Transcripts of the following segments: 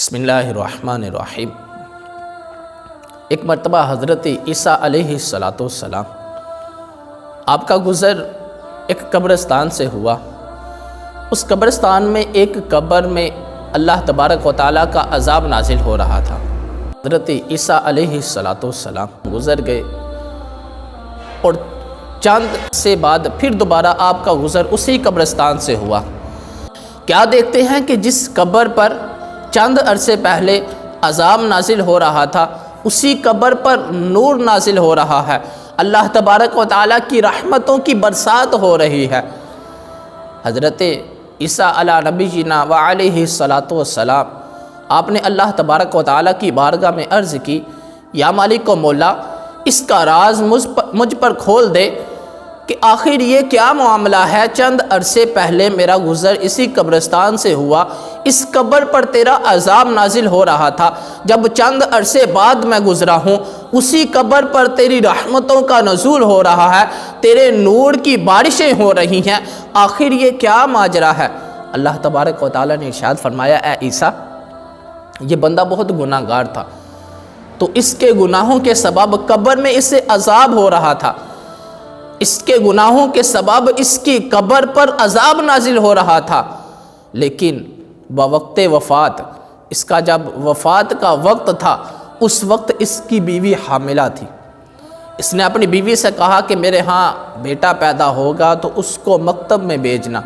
بسم اللہ الرحمن الرحیم۔ ایک مرتبہ حضرت عیسیٰ علیہ السلام آپ کا گزر ایک قبرستان سے ہوا۔ اس قبرستان میں ایک قبر میں اللہ تبارک و تعالیٰ کا عذاب نازل ہو رہا تھا۔ حضرت عیسیٰ علیہ السلام گزر گئے اور چند سے بعد پھر دوبارہ آپ کا گزر اسی قبرستان سے ہوا۔ کیا دیکھتے ہیں کہ جس قبر پر چند عرصے پہلے عذاب نازل ہو رہا تھا، اسی قبر پر نور نازل ہو رہا ہے، اللہ تبارک و تعالیٰ کی رحمتوں کی برسات ہو رہی ہے۔ حضرت عیسیٰ علیہ نبی جینا و علیہ السلام آپ نے اللہ تبارک و تعالیٰ کی بارگاہ میں عرض کی، یا مالک و مولا، اس کا راز مجھ پر کھول دے کہ آخر یہ کیا معاملہ ہے؟ چند عرصے پہلے میرا گزر اسی قبرستان سے ہوا، اس قبر پر تیرا عذاب نازل ہو رہا تھا، جب چند عرصے بعد میں گزرا ہوں اسی قبر پر تیری رحمتوں کا نزول ہو رہا ہے، تیرے نور کی بارشیں ہو رہی ہیں، آخر یہ کیا ماجرا ہے؟ اللہ تبارک و تعالیٰ نے ارشاد فرمایا، اے عیسیٰ، یہ بندہ بہت گناہ گار تھا، تو اس کے گناہوں کے سبب قبر میں اسے عذاب ہو رہا تھا، اس کے گناہوں کے سبب اس کی قبر پر عذاب نازل ہو رہا تھا، لیکن بوقت وفات، اس کا جب وفات کا وقت تھا، اس وقت اس کی بیوی حاملہ تھی۔ اس نے اپنی بیوی سے کہا کہ میرے ہاں بیٹا پیدا ہوگا تو اس کو مکتب میں بھیجنا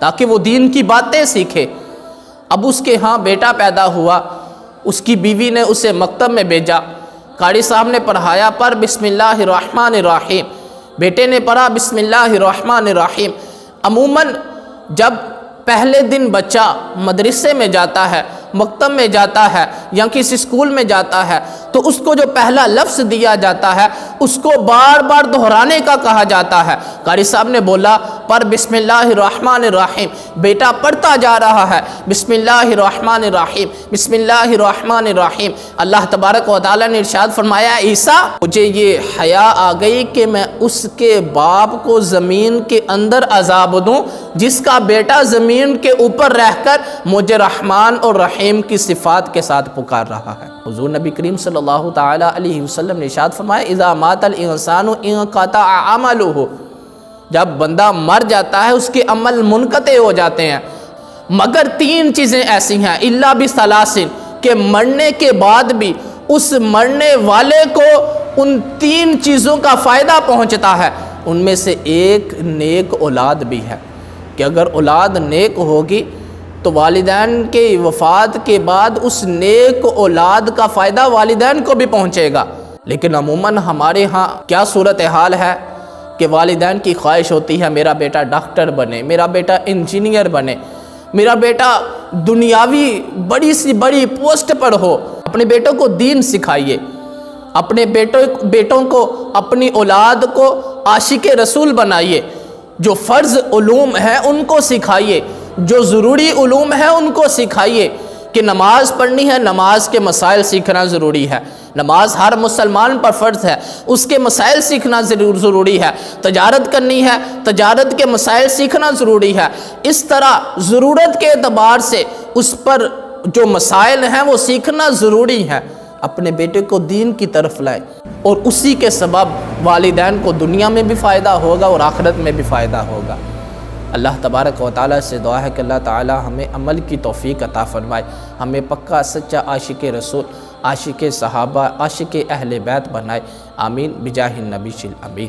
تاکہ وہ دین کی باتیں سیکھے۔ اب اس کے ہاں بیٹا پیدا ہوا، اس کی بیوی نے اسے مکتب میں بھیجا، قاری صاحب نے پڑھایا پر بسم اللہ الرحمن الرحیم، بیٹے نے پڑھا بسم اللہ الرحمن الرحیم۔ عموماً جب پہلے دن بچہ مدرسے میں جاتا ہے، مکتب میں جاتا ہے یا کسی اسکول میں جاتا ہے تو اس کو جو پہلا لفظ دیا جاتا ہے اس کو بار بار دہرانے کا کہا جاتا ہے۔ قاری صاحب نے بولا پر بسم اللہ الرحمن الرحیم، بیٹا پڑھتا جا رہا ہے بسم اللہ الرحمن الرحیم، بسم اللہ الرحمن الرحیم۔ اللہ تبارک و تعالیٰ نے ارشاد فرمایا، عیسیٰ، مجھے یہ حیا آ گئی کہ میں اس کے باپ کو زمین کے اندر عذاب دوں جس کا بیٹا زمین کے اوپر رہ کر مجھے رحمان اور رحیم کی صفات کے ساتھ پکار رہا ہے۔ حضور نبی کریم صلی اللہ تعالیٰ علیہ وسلم نے ارشاد فرمایا، اذا مات الانسان انقطع عملہ، جب بندہ مر جاتا ہے اس کے عمل منقطع ہو جاتے ہیں، مگر تین چیزیں ایسی ہیں، الا بثلاث، کہ مرنے کے بعد بھی اس مرنے والے کو ان تین چیزوں کا فائدہ پہنچتا ہے۔ ان میں سے ایک نیک اولاد بھی ہے کہ اگر اولاد نیک ہوگی تو والدین کے وفات کے بعد اس نیک اولاد کا فائدہ والدین کو بھی پہنچے گا۔ لیکن عموماً ہمارے ہاں کیا صورتحال ہے کہ والدین کی خواہش ہوتی ہے میرا بیٹا ڈاکٹر بنے، میرا بیٹا انجینئر بنے، میرا بیٹا دنیاوی بڑی سی بڑی پوسٹ پر ہو۔ اپنے بیٹوں کو دین سکھائیے، اپنے بیٹوں کو، اپنی اولاد کو عاشق رسول بنائیے، جو فرض علوم ہیں ان کو سکھائیے، جو ضروری علوم ہیں ان کو سکھائیے کہ نماز پڑھنی ہے، نماز کے مسائل سیکھنا ضروری ہے، نماز ہر مسلمان پر فرض ہے، اس کے مسائل سیکھنا ضروری ہے، تجارت کرنی ہے، تجارت کے مسائل سیکھنا ضروری ہے۔ اس طرح ضرورت کے اعتبار سے اس پر جو مسائل ہیں وہ سیکھنا ضروری ہے۔ اپنے بیٹے کو دین کی طرف لائے اور اسی کے سبب والدین کو دنیا میں بھی فائدہ ہوگا اور آخرت میں بھی فائدہ ہوگا۔ اللہ تبارک و تعالیٰ سے دعا ہے کہ اللہ تعالیٰ ہمیں عمل کی توفیق عطا فرمائے، ہمیں پکا سچا عاشق رسول، عاشق صحابہ، عاشق اہل بیت بنائے، آمین بجاہ النبی الامین۔